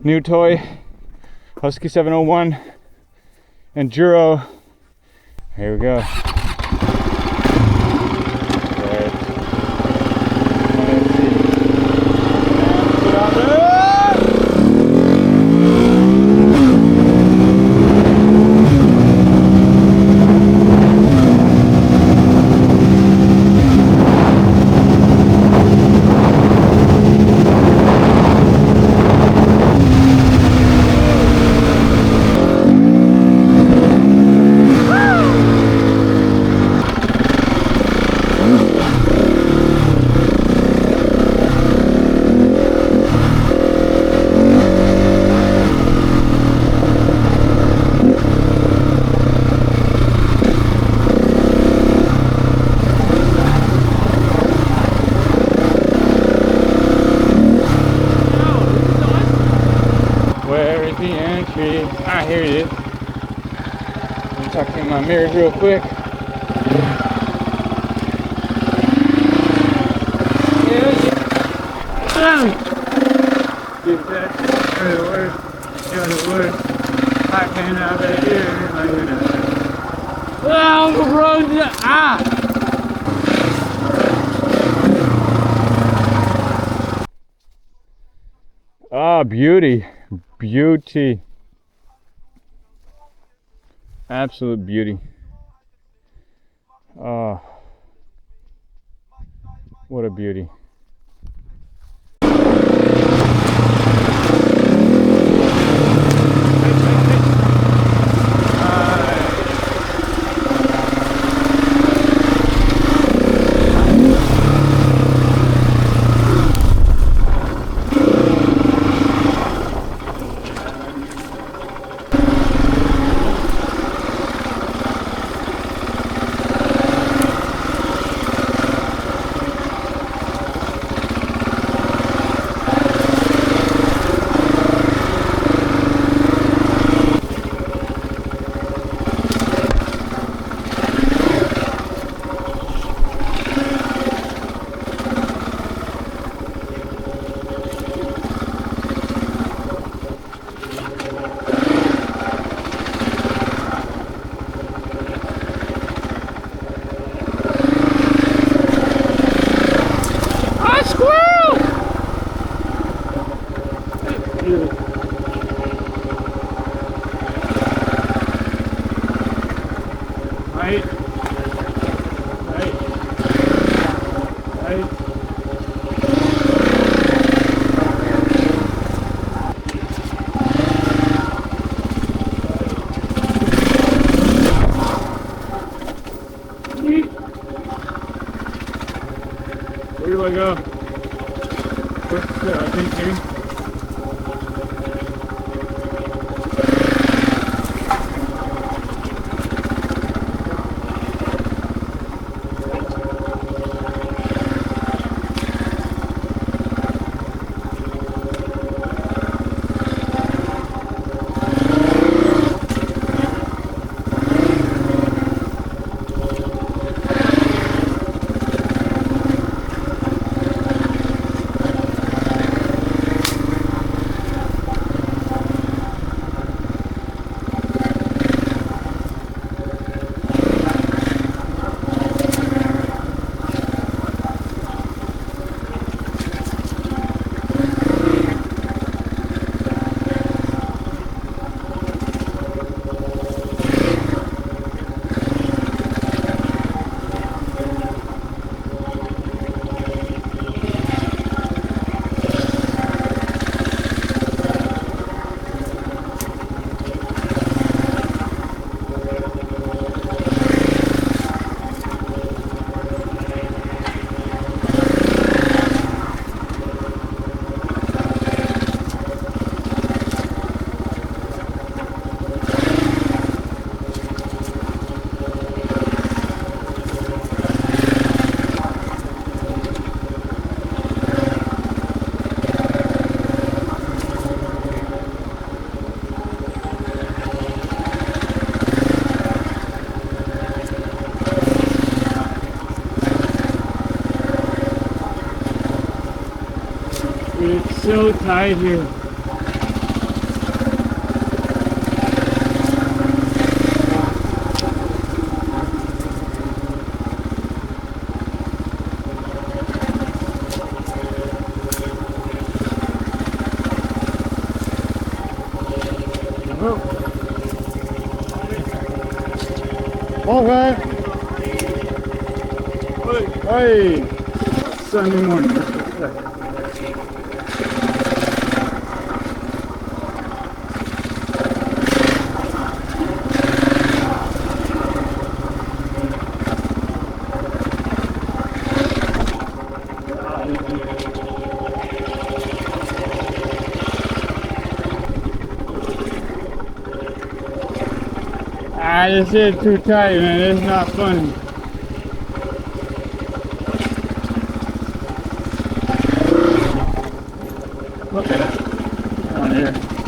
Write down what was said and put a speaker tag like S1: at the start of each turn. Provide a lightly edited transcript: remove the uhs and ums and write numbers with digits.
S1: New toy, Husky 701 Enduro. Here we go. Where is the entry? Ah, here it is. Let me tuck in my mirrors real quick. Get that out of work, out of work. I can't have it here. Oh, the road! Ah! Ah, beauty. Beauty. Absolute beauty. Oh, what a beauty. Right. Where do I go? I think here. It's so tight here. Okay. Hey, Sunday morning. This is too tight, man. It's not funny. Look at it. Come on here.